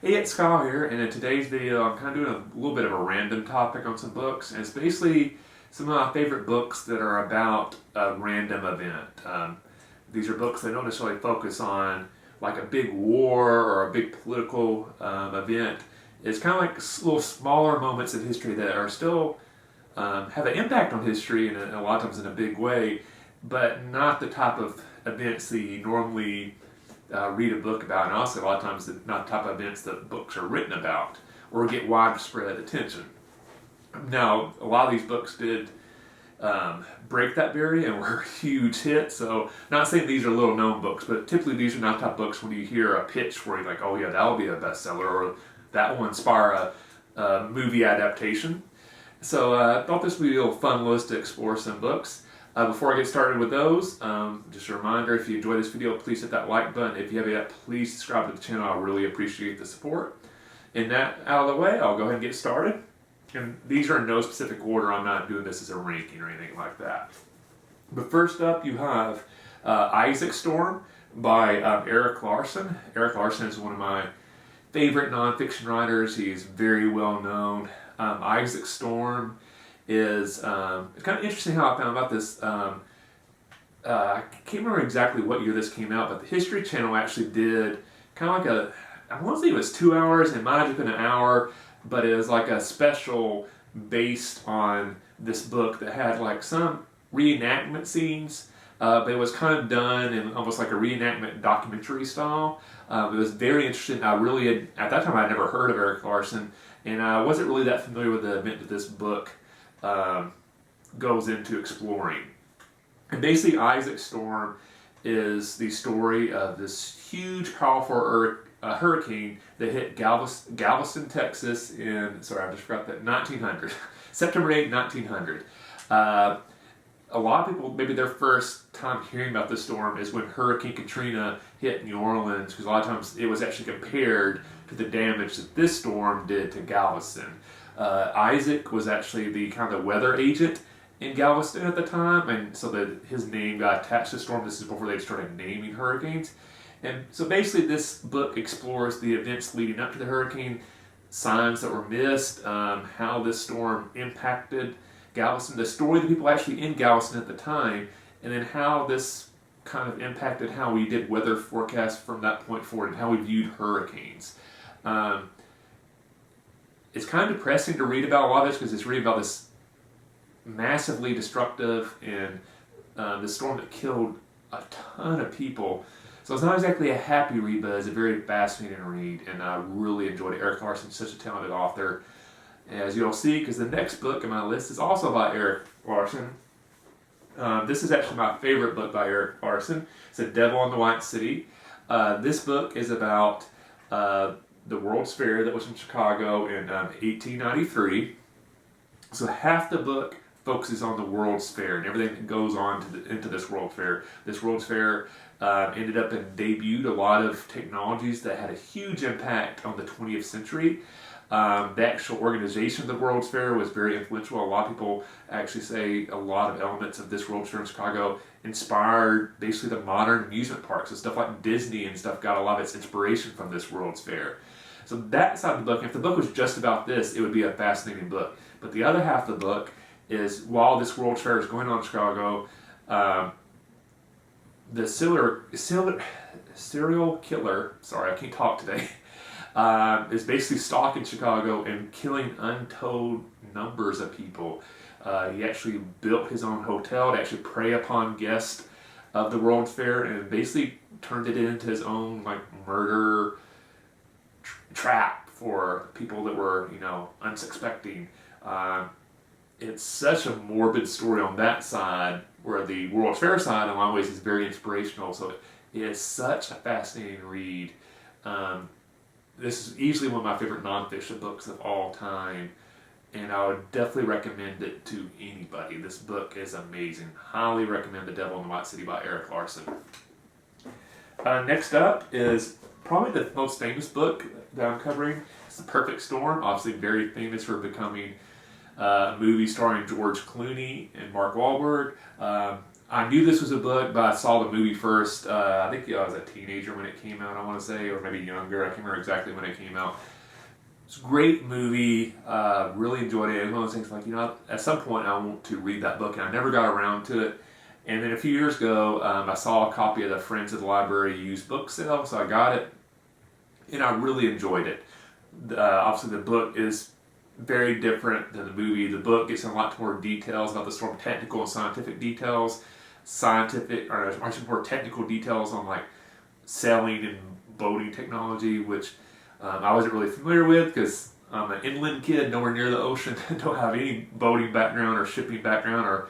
Hey, it's Kyle here, and in today's video I'm kind of doing a little bit of a random topic on some books, and it's basically some of my favorite books that are about a random event. These are books that don't necessarily focus on like a big war or a big political event. It's kind of like little smaller moments in history that are still have an impact on history, and a lot of times in a big way, but not the type of events that you normally read a book about, and also a lot of times not the type of events that books are written about or get widespread attention. Now, a lot of these books did break that barrier and were huge hits, so not saying these are little known books, but typically these are not the type of books when you hear a pitch where you're like, oh yeah, that'll be a bestseller, or that will inspire a movie adaptation. So I thought this would be a little fun list to explore some books. Before I get started with those, just a reminder, if you enjoy this video, please hit that like button. If you haven't yet, please subscribe to the channel. I really appreciate the support. And that out of the way, I'll go ahead and get started. And these are in no specific order. I'm not doing this as a ranking or anything like that. But first up, you have Isaac Storm by Erik Larson. Erik Larson is one of my favorite nonfiction writers. He's very well known. Isaac Storm is it's kind of interesting how I found about this. I can't remember exactly what year this came out, but the History Channel actually did kind of like I want to say it was 2 hours, it might have been an hour, but it was like a special based on this book that had like some reenactment scenes, but it was kind of done in almost like a reenactment documentary style. It was very interesting. I really had, at that time I'd never heard of Erik Larson, and I wasn't really that familiar with the event that this book goes into exploring. And basically Isaac Storm is the story of this huge, powerful hurricane that hit Galveston, Texas in, sorry, I just forgot that, 1900. September 8, 1900. A lot of people, maybe their first time hearing about this storm is when Hurricane Katrina hit New Orleans, because a lot of times it was actually compared to the damage that this storm did to Galveston. Isaac was actually the kind of weather agent in Galveston at the time, and so that his name got attached to the storm. This is before they started naming hurricanes. And so basically this book explores the events leading up to the hurricane, signs that were missed, how this storm impacted Galveston, the story of the people actually in Galveston at the time, and then how this kind of impacted how we did weather forecasts from that point forward and how we viewed hurricanes. It's kind of depressing to read about a lot of this because it's reading about this massively destructive and the storm that killed a ton of people. So it's not exactly a happy read, but it's a very fascinating read, and I really enjoyed it. Erik Larson is such a talented author, as you'll see, because the next book in my list is also by Erik Larson. This is actually my favorite book by Erik Larson. It's The Devil in the White City. This book is about the World's Fair that was in Chicago in 1893. So half the book focuses on the World's Fair and everything that goes on into this World Fair. This World's Fair ended up and debuted a lot of technologies that had a huge impact on the 20th century. The actual organization of the World's Fair was very influential. A lot of people actually say a lot of elements of this World's Fair in Chicago inspired basically the modern amusement parks. So stuff like Disney and stuff got a lot of its inspiration from this World's Fair. So that side of the book, if the book was just about this, it would be a fascinating book. But the other half of the book is, while this World's Fair is going on in Chicago, the serial killer, sorry, I can't talk today, is basically stalking Chicago and killing untold numbers of people. He actually built his own hotel to actually prey upon guests of the World's Fair and basically turned it into his own like murder trap for people that were, unsuspecting. It's such a morbid story on that side, where the World's Fair side in a lot of ways is very inspirational. So it is such a fascinating read. This is easily one of my favorite nonfiction books of all time, and I would definitely recommend it to anybody. This book is amazing. Highly recommend The Devil in the White City by Erik Larson. Next up is probably the most famous book that I'm covering. It's The Perfect Storm. Obviously very famous for becoming a movie starring George Clooney and Mark Wahlberg. I knew this was a book, but I saw the movie first. I think I was a teenager when it came out, I want to say, or maybe younger. I can't remember exactly when it came out. It's a great movie. Really enjoyed it. It was one of those things like, at some point I want to read that book, and I never got around to it. And then a few years ago, I saw a copy of the Friends of the Library used book sale, so I got it, and I really enjoyed it. Obviously, the book is very different than the movie. The book gets in a lot more details about the storm, technical and scientific details, more technical details on like sailing and boating technology, which I wasn't really familiar with because I'm an inland kid, nowhere near the ocean, don't have any boating background or shipping background or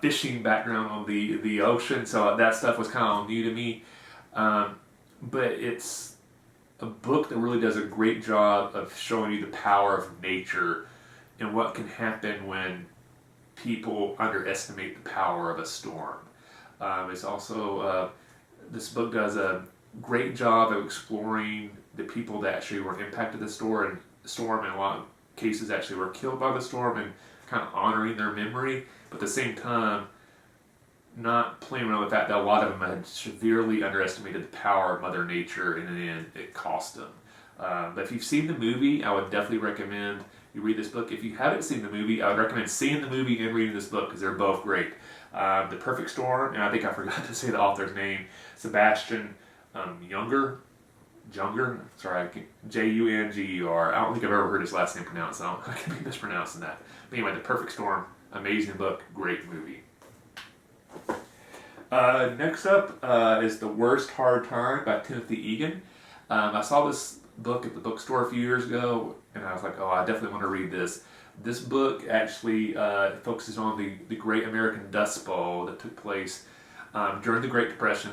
fishing background on the ocean, so that stuff was kind of new to me. But it's a book that really does a great job of showing you the power of nature and what can happen when people underestimate the power of a storm. It's also, this book does a great job of exploring the people that actually were impacted the storm and a lot of cases actually were killed by the storm, and kind of honoring their memory, but at the same time not playing around with the fact that a lot of them had severely underestimated the power of Mother Nature, and in the end it cost them. But if you've seen the movie, I would definitely recommend you read this book. If you haven't seen the movie, I would recommend seeing the movie and reading this book because they're both great. The Perfect Storm, and I think I forgot to say the author's name, Sebastian Junger, sorry, Junger. I don't think I've ever heard his last name pronounced, so I could be mispronouncing that. But anyway, The Perfect Storm, amazing book, great movie. Next up is The Worst Hard Time by Timothy Egan. I saw this book at the bookstore a few years ago, and I was like, oh, I definitely want to read this. This book actually focuses on the Great American Dust Bowl that took place during the Great Depression.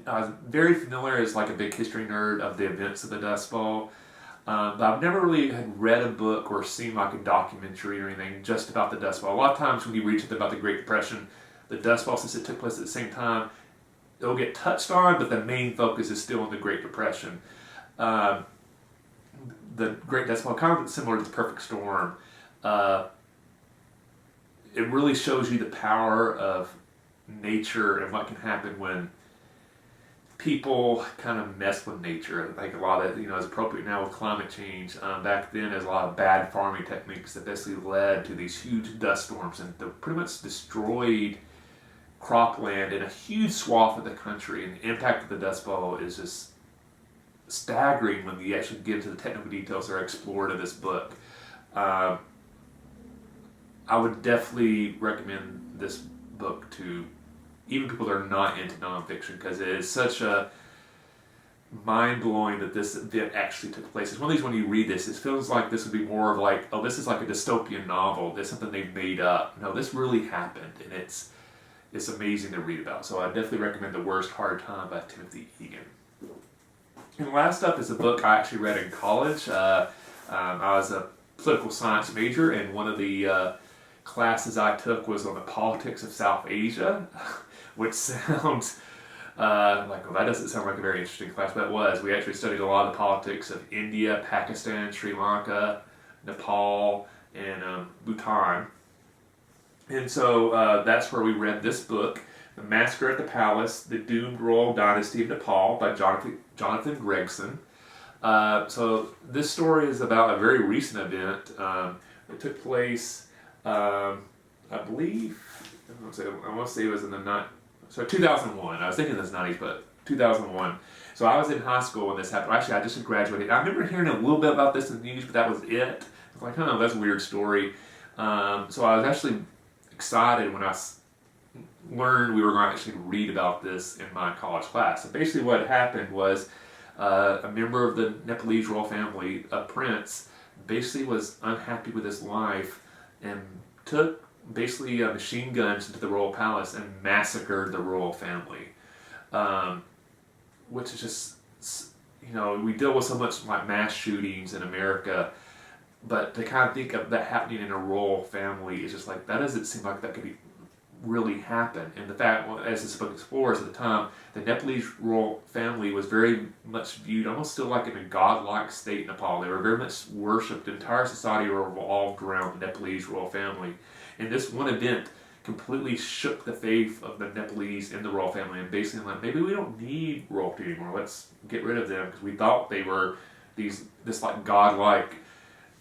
I was very familiar as like a big history nerd of the events of the Dust Bowl, but I've never really had read a book or seen like a documentary or anything just about the Dust Bowl. A lot of times when you read something about the Great Depression, the Dust Bowl, since it took place at the same time, it'll get touched on, but the main focus is still on the Great Depression. The Great Dust Bowl, kind of similar to The Perfect Storm, it really shows you the power of nature and what can happen when people kind of mess with nature. I think a lot of, is appropriate now with climate change. Back then, there's a lot of bad farming techniques that basically led to these huge dust storms and they pretty much destroyed cropland in a huge swath of the country. And the impact of the Dust Bowl is just staggering when you actually get into the technical details that are explored in this book. I would definitely recommend this book to even people that are not into nonfiction, because it is such a mind-blowing that this event actually took place. It's one of these, when you read this, it feels like this would be more of like, oh, this is like a dystopian novel. This is something they've made up. No, this really happened, and it's amazing to read about. So I definitely recommend The Worst Hard Time by Timothy Egan. And last up is a book I actually read in college. I was a political science major, and one of the classes I took was on the politics of South Asia, which sounds like, well, that doesn't sound like a very interesting class, but it was. We actually studied a lot of the politics of India, Pakistan, Sri Lanka, Nepal, and Bhutan. And so that's where we read this book, The Massacre at the Palace, The Doomed Royal Dynasty of Nepal by Jonathan Gregson. So this story is about a very recent event. It took place, I believe, I want to say it was in the 2001. I was thinking this 90s, but 2001. So I was in high school when this happened. Actually, I just had graduated. I remember hearing a little bit about this in the news, but that was it. I was like, oh, that's a weird story. So I was actually excited when I learned we were going to actually read about this in my college class. So basically what happened was a member of the Nepalese royal family, a prince, basically was unhappy with his life and took basically machine guns into the royal palace and massacred the royal family. Which is just, we deal with so much like mass shootings in America, but to kind of think of that happening in a royal family is just like, that doesn't seem like that could be really happen. And the fact, as this book explores at the time, the Nepalese royal family was very much viewed almost still like in a godlike state in Nepal. They were very much worshipped. The entire society revolved around the Nepalese royal family. And this one event completely shook the faith of the Nepalese in the royal family, and basically like, maybe we don't need royalty anymore. Let's get rid of them because we thought they were this like godlike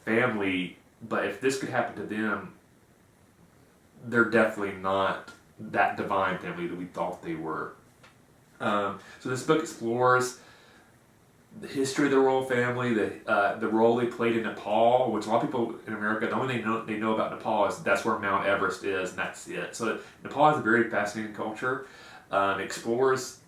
family, but if this could happen to them, they're definitely not that divine family that we thought they were. So this book explores the history of the royal family, the role they played in Nepal, which a lot of people in America, the only thing they know about Nepal is that's where Mount Everest is, and that's it. So Nepal is a very fascinating culture. Explores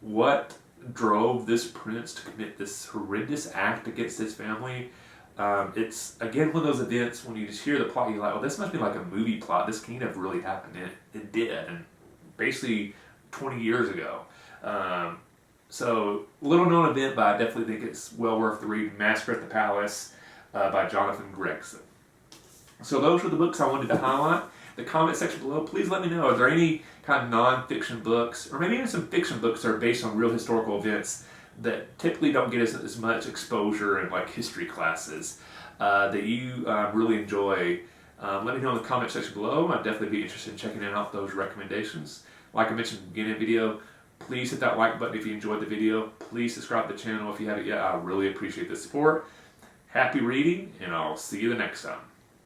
what drove this prince to commit this horrendous act against his family. It's, again, one of those events when you just hear the plot, you're like, oh, this must be like a movie plot. This can't have really happened. And it did, and basically 20 years ago. So, little known event, but I definitely think it's well worth the read. Massacre at the Palace by Jonathan Gregson. So those were the books I wanted to highlight. The comment section below, please let me know, are there any kind of non-fiction books, or maybe even some fiction books that are based on real historical events that typically don't get as much exposure in like history classes that you really enjoy. Let me know in the comment section below. I'd definitely be interested in checking out those recommendations. Like I mentioned at the beginning of the video, please hit that like button if you enjoyed the video. Please subscribe to the channel if you haven't yet. I really appreciate the support. Happy reading, and I'll see you the next time.